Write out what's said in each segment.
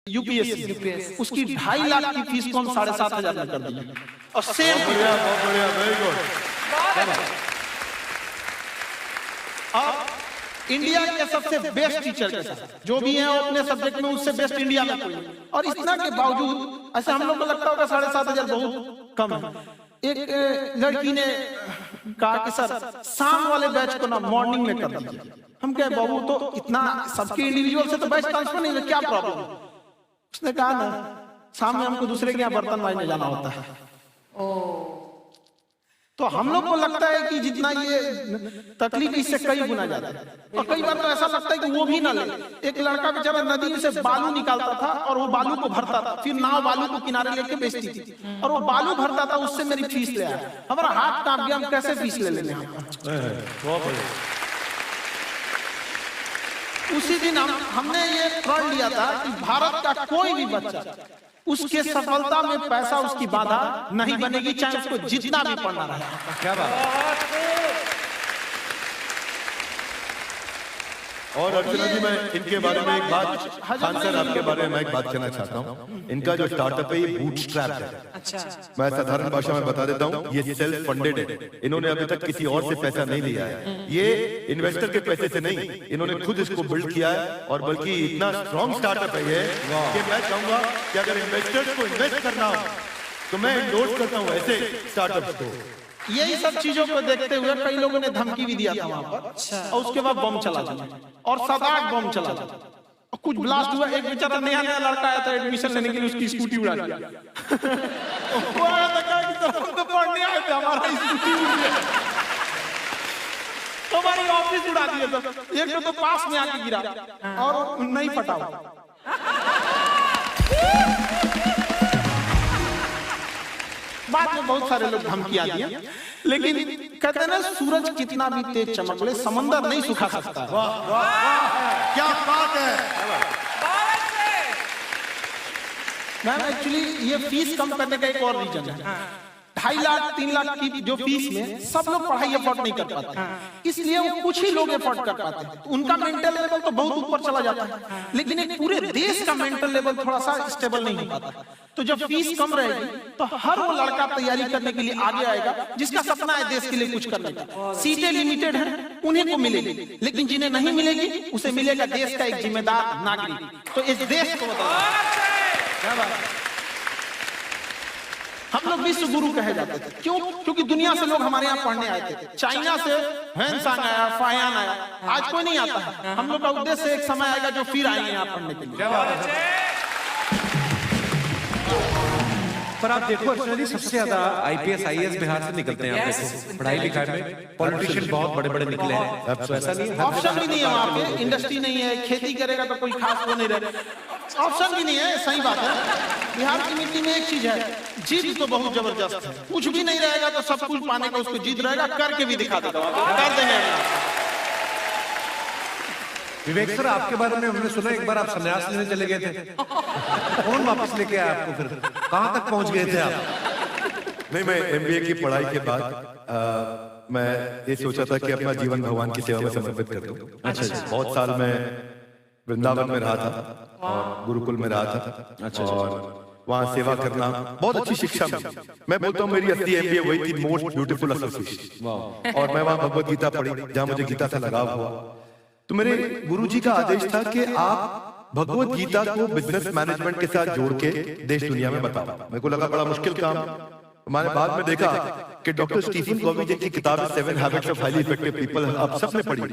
UPSC उसकी 2.5 लाख की fees को हम 7,500 में कर दिए। और सेम बहुत बढ़िया, वेरी गुड। अब इंडिया के सबसे बेस्ट टीचर के साथ जो भी हैं अपने सब्जेक्ट में उससे बेस्ट इंडिया में कोई नहीं। और इतना के बावजूद ऐसे हम लोग को लगता होगा 7,500 बहुत कम है। एक लड़की ने कहा कि सर शाम वाले बैच को ना मॉर्निंग में कर दीजिए। हम कहे बाबू तो इतना सबके इंडिविजुअल से तो बैच ट्रांसफर नहीं है, क्या प्रॉब्लम है? उसने कहा ना शाम में हमको दूसरे के यहाँ बर्तन मांजने जाना होता है। तो हम लोग को लगता है कि जितना ये तकलीफ इससे कई गुना ज्यादा है। और कई बार तो ऐसा लगता है कि वो भी ना ले। एक लड़का बेचारा नदी में से बालू निकालता था और वो बालू को भरता था, फिर नाव बालू को किनारे लेके बेचती थी और वो बालू भरता था, उससे मेरी फीस ले आया। हमारा हाथ कांप गया, हम कैसे फीस ले लेंगे यहाँ पर। उसी दिन हमने ये प्रण लिया था कि भारत का कोई भी बच्चा उसके सफलता में पैसा उसकी बाधा नहीं बनेगी, चाहे उसको जितना भी पढ़ना रहे। क्या बात। और अर्चना जी, मैं इनके बारे में एक बात, खान सर आपके बारे में एक बात कहना चाहता हूँ। इनका जो स्टार्टअप है ये बूटस्ट्रैप है। अच्छा। मैं साधारण भाषा में बता देता हूँ, ये सेल्फ फंडेड है। इन्होंने अभी तक किसी और से पैसा नहीं लिया है। ये इन्वेस्टर के पैसे से नहीं, इन्होंने खुद इसको बिल्ड किया है। और बल्कि इतना स्ट्रॉन्ग स्टार्टअप है ये कि मैं चाहूंगा कि अगर इन्वेस्टर्स को इन्वेस्ट करना हो तो मैं एंडोर्स करता हूँ ऐसे स्टार्टअप्स को। यही सब चीजों को देखते हुए कई लोगों ने धमकी भी दिया था वहां पर। और उसके बाद बम चला था और 7-8 बम चला था और कुछ ब्लास्ट हुआ। एक बेचारा नया लड़का आया था एडमिशन लेने के लिए, उसकी स्कूटी उड़ा दिया। वो आया था कहा कि सर हम तो पढ़ने आए थे, हमारा स्कूटी उड़ गया, हमारी ऑफिस उड़ा दिया। तो एक तो पास में आके गिरा और नहीं फटा। बाद में बहुत सारे लोग धमकियां दिए, लेकिन कहते हैं ना सूरज कितना भी तेज चमक ले समंदर नहीं सुखा सकता। क्या बात है। मैम एक्चुअली ये फीस कम करने का एक और रीजन है। 2.5 लाख 3 लाख की जो फीस में सब लोग पढ़ाई अफोर्ड नहीं कर पाते, इसलिए वो कुछ ही लोग अफोर्ड कर पाते हैं। उनका मेंटल लेवल तो बहुत ऊपर चला जाता है, लेकिन एक पूरे देश का मेंटल लेवल थोड़ा सा स्टेबल नहीं हो पाता। तो जब फीस कम रहेगी तो हर वो लड़का तैयारी करने के लिए आगे आएगा जिसका सपना है देश के लिए कुछ करने का। सीटें लिमिटेड हैं, उन्हीं को मिलेगी, लेकिन जिन्हें नहीं मिलेगी उसे मिलेगा देश का एक जिम्मेदार नागरिक। तो इस देश को बताओ, हम लोग विश्व गुरु कहे जाते थे। क्यों? क्योंकि दुनिया से लोग हमारे यहाँ पढ़ने आए थे। चाइना से हैंसान आया, फायान आया, आज कोई नहीं आता है। हम लोग का उद्देश्य एक समय आएगा जो फिर आएंगे यहाँ पढ़ने के लिए। पर आप देखो अर्चना जी, सबसे ज्यादा IPS IAS बिहार से निकलते हैं। आप देखो पढ़ाई लिखाई में पॉलिटिशियन बहुत बड़े बड़े निकले हैं। तो ऐसा नहीं है, ऑप्शन भी नहीं है वहाँ पे, इंडस्ट्री नहीं है, खेती करेगा तो कोई खास वो नहीं रहे, ऑप्शन भी नहीं है। सही बात है। बिहार की मिट्टी में एक चीज है, जिद तो बहुत जबरदस्त है। कुछ भी नहीं रहेगा तो सब कुछ पाने का उसको जिद रहेगा, करके भी दिखा देगा, कर देंगे। विवेक सर, आपके बारे में हमने सुना एक बार आप संन्यास लेने चले गए थे। कौन वापस लेके आया आपको? फिर कहाँ तक पहुंच गए थे आप? नहीं, मैं MBA की पढ़ाई के बाद मैं ये सोचा था कि अपना जीवन भगवान की सेवा में समर्पित कर दूं। अच्छा। बहुत साल मैं वृंदावन में रहा था और गुरुकुल में रहा था। अच्छा। और वहाँ सेवा करना बहुत अच्छी शिक्षा मिली। मैं बोलता हूँ मेरी असली MBA वही थी, मोस्ट ब्यूटीफुल एसोसिएशन। और मैं वहाँ भगवत गीता पढ़ी, जहाँ मुझे गीता से लगाव हुआ। तो मेरे गुरुजी का आदेश था कि आप भगवत गीता को बिजनेस मैनेजमेंट के साथ जोड़ के देश दुनिया में बताओ। मेरे को लगा बड़ा मुश्किल काम। मैंने बाद में देखा कि डॉक्टर स्टीफन कॉवी जी की किताब 7 habits of highly effective people आप सबने पढ़ी।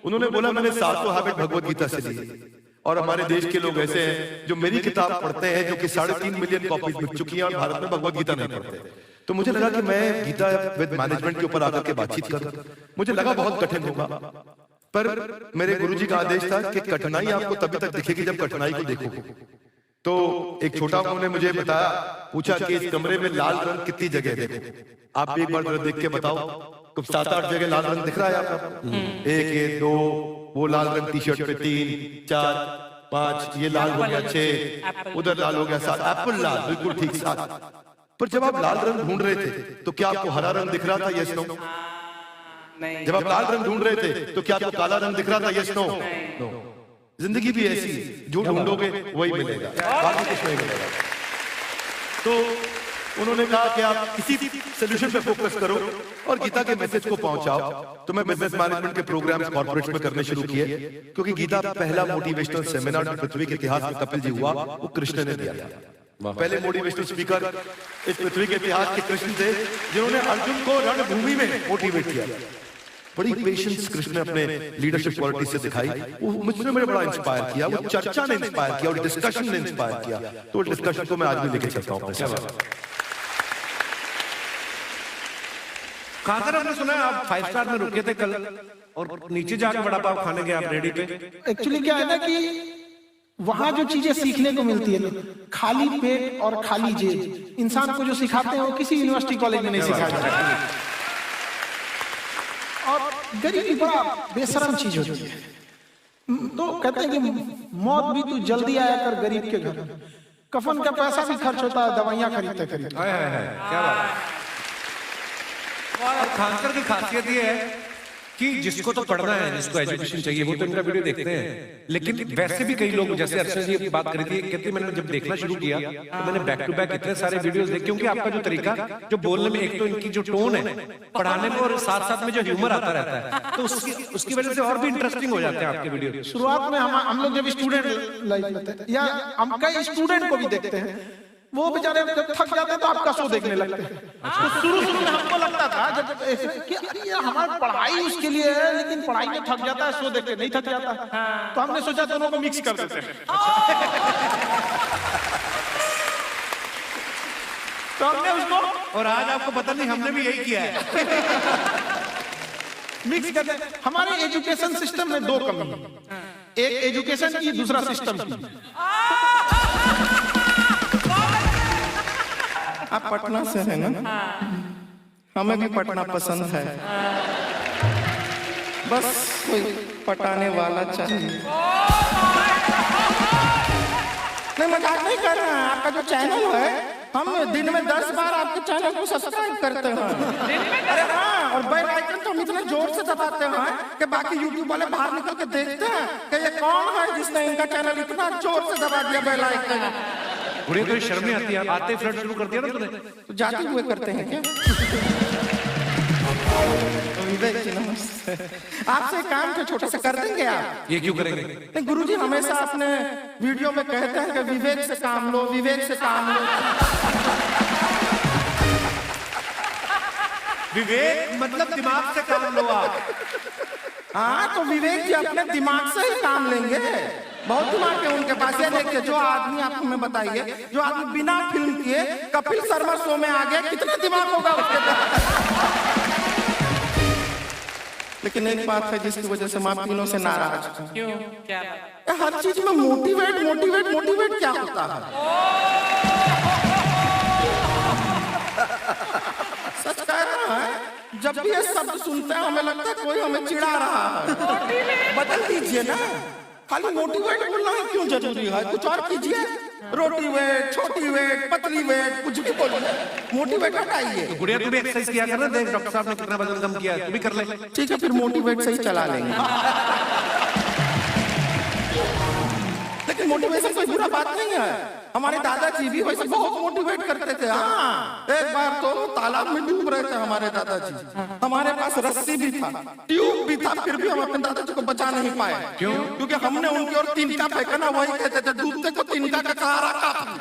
उन्होंने बोला मैंने 700 हैबिट भगवत गीता से ली। और हमारे देश के लोग ऐसे हैं जो मेरी किताब पढ़ते हैं, जो कि 3.5 मिलियन कॉपीज बिक चुकी हैं और भारत में भगवत गीता नहीं पढ़ते। तो मुझे लगा कि मैं गीता विद मैनेजमेंट के ऊपर आकर के बातचीत करूं। मुझे लगा बहुत कठिन होगा, पर मेरे गुरुजी का आदेश था कि कठिनाई आपको तभी तक दिखेगी जब कठिनाई को देखोगे। तो एक छोटा उन्होंने मुझे बताया, पूछा कि इस कमरे में लाल रंग कितनी जगह देखो। आप भी एक बार देख के बताओ, कुछ 7-8 जगह लाल रंग दिख रहा है आपको? 1 2 वो लाल रंग टी शर्ट पे 3 4 5, ये लाल हो गया 6, उधर लाल हो गया 7, एप्पल लाल, बिल्कुल ठीक 7। पर जब आप लाल रंग ढूंढ रहे थे तो क्या आपको हरा रंग दिख रहा था? Yes no. जब आप लाल रंग ढूंढ रहे थे तो क्या आपको काला रंग दिख रहा था? Yes no. जिंदगी भी ऐसी है, जो ढूंढोगे वही मिलेगा, बाकी कुछ नहीं मिलेगा। तो उन्होंने कहा कि आप इसी सोल्यूशन पे फोकस करो और गीता के मैसेज को पहुंचाओ। तो मैं बिजनेस मैनेजमेंट के प्रोग्राम्स कॉर्पोरेट में करने शुरू किए, क्योंकि गीता पहला मोटिवेशनल सेमिनार जो पृथ्वी के इतिहास में कपिल जी हुआ वो कृष्ण ने दिया था। पहले मोटिवेशनल स्पीकर इस पृथ्वी के इतिहास के कृष्ण थे, जिन्होंने अर्जुन को रणभूमि में मोटिवेट किया। बड़ी पेशेंस कृष्ण ने अपने लीडरशिप क्वालिटी से दिखाई, वो मुझे बड़ा इंस्पायर किया, वो चर्चा ने इंस्पायर किया और डिस्कशन ने इंस्पायर किया। तो डिस्कशन को मैं आज भी लेके चलता हूँ। खाकर हमने सुना है आप 5 स्टार में रुके थे कल और नीचे जाकर वड़ा पाव खाने गए आप रेडी पे। एक्चुअली क्या है ना कि वहां जो चीजें सीखने को मिलती है ना, खाली पेट और खाली जेब इंसान को जो सिखाते हैं वो किसी यूनिवर्सिटी कॉलेज में नहीं सिखाया जाता। और गरीबी बड़ा बेशरम चीज होती है। तो कहते हैं कि मौत भी तू जल्दी आया कर गरीब के घर, कफन का पैसा भी खर्च होता है, दवाइयां खरीदते खरीदते। क्या बात है। और खानसर की खासियत ये है कि जिसको तो पढ़ना है, जिसको एजुकेशन चाहिए वो तो इनका वीडियो देखते हैं, लेकिन वैसे भी कई लोग, जैसे अर्चना जी बात करी थी, कहती मैंने जब देखना शुरू किया तो मैंने बैक टू बैक इतने सारे वीडियोस देखे, क्योंकि आपका जो तरीका जो बोलने में, एक तो इनकी जो टोन है पढ़ाने में और साथ साथ में जो ह्यूमर आता रहता है, तो उसकी वजह से और भी इंटरेस्टिंग हो जाते हैं आपके वीडियो। शुरुआत में हम लोग जब स्टूडेंट लाइफ में थे, या हम कई स्टूडेंट को भी देखते हैं, वो बेचारे जब थक जाते हैं तो आपका शो देखने लगते हैं। तो शुरू में हमको लगता था जब ऐसे कि अरे ये हमारी पढ़ाई उसके लिए है, लेकिन पढ़ाई में थक जाता है, शो देख के नहीं थक जाता। तो हमने सोचा दोनों को मिक्स कर देते हैं। तो हमने उसको, और आज आपको पता नहीं हमने भी यही किया है, मिक्स कर देते। हमारे एजुकेशन सिस्टम में 2 कमी है, एक एजुकेशन की, दूसरा सिस्टम की। आप पटना से हैं ना? हमें भी पटना पसंद है, बस कोई पटाने वाला चाहिए। नहीं, मजाक नहीं कर रहे हैं। आपका जो चैनल है, हम दिन में 10 बार आपके चैनल को सब्सक्राइब करते हैं। अरे हाँ, और बेल आइकन तो हम इतने जोर से दबाते हैं कि बाकी यूट्यूब वाले बाहर निकल के देखते हैं कि ये कौन है जिसने इनका चैनल इतना जोर से दबा दिया बेल आइकन। उन्हें तो शर्म नहीं आती है, आते फ्लर्ट शुरू कर दिया ना तूने। तो जाते हुए करते हैं क्या? विवेक जी नमस्ते। आपसे काम जो छोटा सा कर देंगे आप? ये क्यों करेंगे? नहीं, गुरुजी हमेशा अपने वीडियो में कहते हैं कि विवेक से काम लो, विवेक से काम लो। विवेक मतलब दिमाग से काम लो आप। हाँ, तो विवेक जी अपने दिमाग से ही काम लेंगे। बहुत दिमाग है उनके पास। ये देखिए, जो आदमी, आपको मैं बताइए, जो आदमी बिना फिल्म किए कपिल शर्मा शो में आ गया, कितना दिमाग होगा उसके पास। लेकिन एक बात है जिसकी वजह से मैं तीनों से नाराज हूं। क्यों? क्या? हर चीज में मोटिवेट मोटिवेट मोटिवेट क्या होता है? सच कह रहा है, जब भी ये शब्द सुनते हैं हमें लगता है कोई हमें चिढ़ा रहा है। बदल दीजिए ना, खाली मोटिवेट बोलना है क्यों जरूरी है? कुछ और कीजिए। रोटी वेट, छोटी वेट, पतली वेट, कुछ भी बोलिए, मोटिवेट हटाइए। तो गुड़िया तू भी एक्सरसाइज किया कर ना, देख डॉक्टर साहब ने कितना वजन कम किया है, तू भी कर ले। ठीक है, फिर मोटिवेट से ही चला लेंगे। लेकिन मोटिवेशन कोई बुरा बात नहीं है। हमारे दादाजी भी वैसे बहुत मोटिवेट करते थे। हाँ, एक बार तो तालाब में डूब रहे थे हमारे दादाजी, हमारे पास रस्सी भी था, ट्यूब भी था, फिर भी हम अपने दादाजी को बचा नहीं पाए। क्यों? क्योंकि हमने उनकी ओर तिनका फेंका ना, वही कहते थे डूबते को तिनका का सहारा काफी।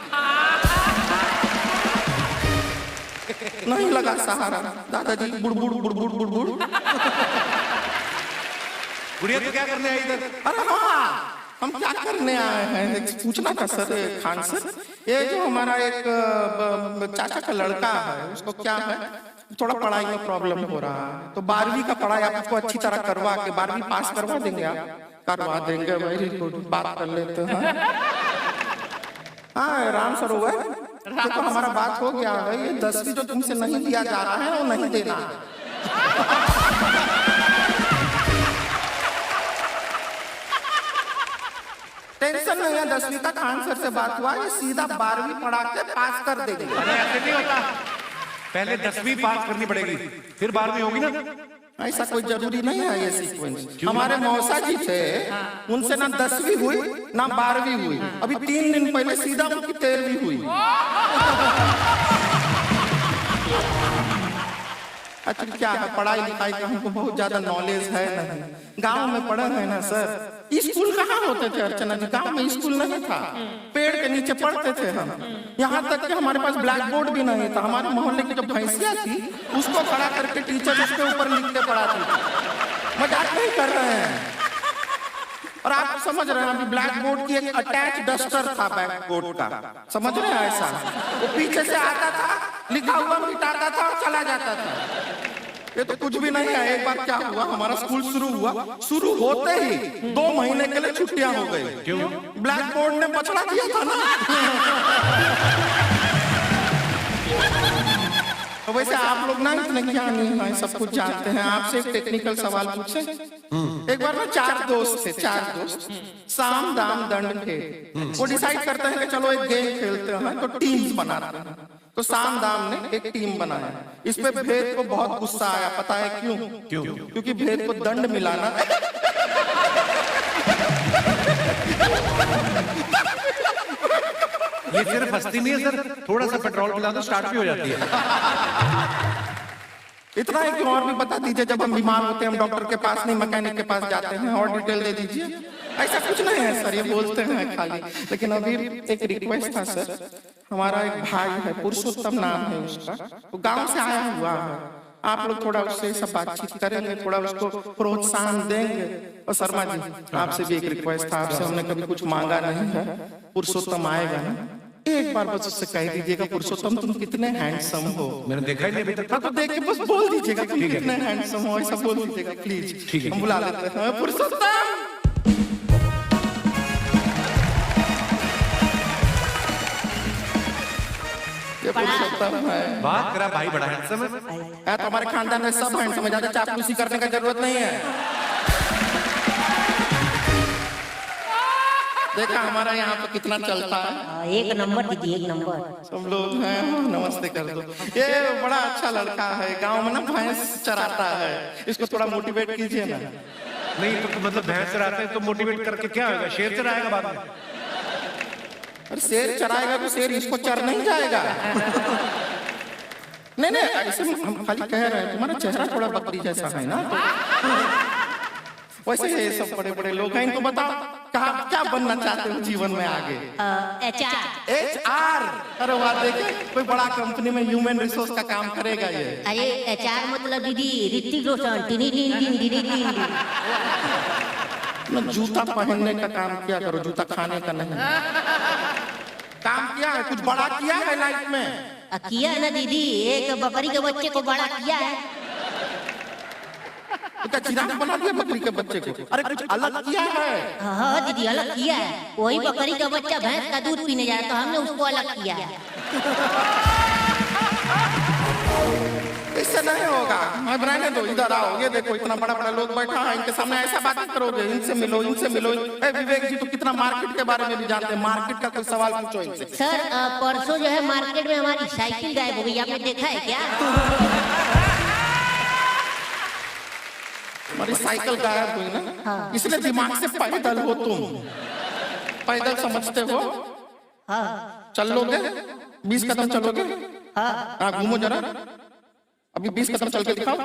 नहीं लगा सहारा, दादाजी बुड़बुड़ बुड़बुड़ बुड़बुड़। गुड़िया तू क्या करने आई इधर? अरे हाँ, हम क्या करने आए हैं पूछना था सर खान सर। ये जो हमारा एक चाचा का लड़का है, उसको क्या है, थोड़ा पढ़ाई में प्रॉब्लम हो रहा है, तो 12वीं का पढ़ाई आपको अच्छी तरह करवा के 12वीं पास करवा देंगे आप? करवा देंगे, वेरी गुड, बात कर लेते हैं। हाँ राम सरोवर, तो हमारा बात हो गया है। ये 10वीं जो तुमसे नहीं दिया जा रहा है वो नहीं देना है। टेंशन नहीं है, 10वीं तक आंसर से बात हुआ, ये सीधा 12वीं पढ़ा के पास कर देंगे। अरे ऐसे नहीं होता, पहले 10वीं पास करनी पड़ेगी, फिर 12वीं होगी ना। ऐसा कोई जरूरी नहीं है ये सीक्वेंस। हमारे मौसा जी थे, उनसे ना 10वीं हुई ना 12वीं हुई, अभी 3 दिन पहले सीधा उनकी 13वीं हुई। अच्छा क्या है, पढ़ाई लिखाई का हमको बहुत ज्यादा नॉलेज है नहीं, गांव में पढ़े हैं ना सर। स्कूल कहाँ होते थे अर्चना जी, गांव में स्कूल नहीं था, पेड़ के नीचे पढ़ते थे हम। यहाँ तक कि हमारे पास ब्लैक बोर्ड भी नहीं था, हमारे मोहल्ले की जो भैंसिया थी उसको खड़ा करके टीचर उसके ऊपर लिख के पढ़ाती थी। मजाक नहीं कर रहे हैं। और आप समझ रहे हैं, अभी ब्लैक बोर्ड की एक अटैच डस्टर था ब्लैक बोर्ड का, समझ रहे हैं ऐसा, वो पीछे से आता था, लिखा हुआ मिटाता था और चला जाता था। ये तो कुछ भी नहीं है। एक बार क्या हुआ, हमारा स्कूल शुरू हुआ, शुरू होते ही 2 महीने के लिए छुट्टियां हो गई। क्यों? ब्लैक बोर्ड ने बचड़ा दिया था ना। तो वैसे आप लोग ना इतने ज्ञानी हैं, सब कुछ जानते हैं। आपसे एक टेक्निकल सवाल पूछे। एक बार ना 4 दोस्त थे, 4 दोस्त, साम दाम दंड भेद। वो डिसाइड करते हैं कि चलो एक गेम खेलते हैं, तो टीम्स बनाते हैं। तो साम दाम ने एक टीम बनाया। इस पे भेद को बहुत गुस्सा आया, पता है क्यों? क्योंकि भेद को दंड मिलाना ये सिर्फ हंसती नहीं है सर, थोड़ा सा पेट्रोल पिला दो स्टार्ट भी हो जाती है। इतना है कि और भी बता दीजिए, जब हम बीमार होते हैं हम डॉक्टर के पास नहीं मैकेनिक के पास जाते हैं, और डिटेल दे दीजिए। ऐसा कुछ नहीं है सर, ये बोलते हैं खाली। लेकिन अभी एक रिक्वेस्ट था सर, हमारा एक भाई है, पुरुषोत्तम नाम है उसका, वो गांव से आया हुआ है, आप लोग थोड़ा उससे सब बातचीत करेंगे, थोड़ा उसको प्रोत्साहन देंगे। और शर्मा जी आपसे भी एक रिक्वेस्ट था, आपसे हमने कभी कुछ मांगा नहीं है, पुरुषोत्तम आएगा ना, एक बार बस उससे कह दीजिएगा, पुरुषोत्तम तुम कितने हैंडसम हो। मैंने देखा ही नहीं अभी तक। हाँ तो देख के बस बोल दीजिएगा तुम कितने हैंडसम हो, ऐसा बोल दीजिएगा प्लीज। ठीक है, हम बुला लेते हैं पुरुषोत्तम। ये पुरुषोत्तम है। बात करा भाई बड़ा हैंडसम है। तो हमारे खानदान में सब हैंडसम है, ज्यादा चापलूसी करने का जरूरत नहीं है। देखा हमारा यहाँ पे कितना चलता है। एक नंबर दीदी, एक नंबर। सब लोग हैं, नमस्ते कर दो। ये बड़ा अच्छा लड़का है, गांव में ना भैंस चराता है, इसको थोड़ा मोटिवेट कीजिए ना। नहीं तो मतलब भैंस चराते हैं तो मोटिवेट करके क्या होगा, शेर चराएगा बाद में। अरे शेर चराएगा तो शेर इसको चर नहीं जाएगा। नहीं नहीं, ऐसे हम खाली कह रहे हैं, तुम्हारा चेहरा थोड़ा बकरी जैसा है ना, तो वैसे ये सब बड़े बड़े लोग हैं। इनको बताओ कहा क्या बनना चाहते हो जीवन में आगे? HR। अरे वाह, देखे कोई बड़ा कंपनी में ह्यूमन रिसोर्स का काम करेगा ये। अरे HR मतलब दीदी ऋतिक रोशन। ना जूता पहनने का काम किया करो, जूता खाने का नहीं। काम किया है, कुछ बड़ा किया है लाइफ में? किया है ना दीदी, एक बकरी के बच्चे को बड़ा किया है। तो चिराग बना दिया बकरी के बच्चे को? अरे कुछ अलग किया है? हाँ दीदी अलग किया है। वही बकरी का बच्चा भैंस का दूध पीने जा रहा, तो हमने उसको अलग किया है। इससे नहीं होगा, मैं रहने दो, इधर आओ। ये देखो इतना बड़ा बड़ा लोग बैठा है, इनके सामने ऐसा बात करोगे? इनसे मिलो, इनसे मिलो। विवेक जी तो कितना मार्केट के बारे में भी जानते हैं, मार्केट का कोई सवाल पूछो इनसे। सर परसों जो है मार्केट में हमारी साइकिल गायब हो गई, आपने देखा है क्या? हमारी साइकिल गायब हुई ना, इसलिए दिमाग से पैदल हो तुम। पैदल समझते हो? हाँ। चलोगे 20 कदम चलोगे? हाँ। घूमो जरा, अभी 20 कदम चल के दिखाओ।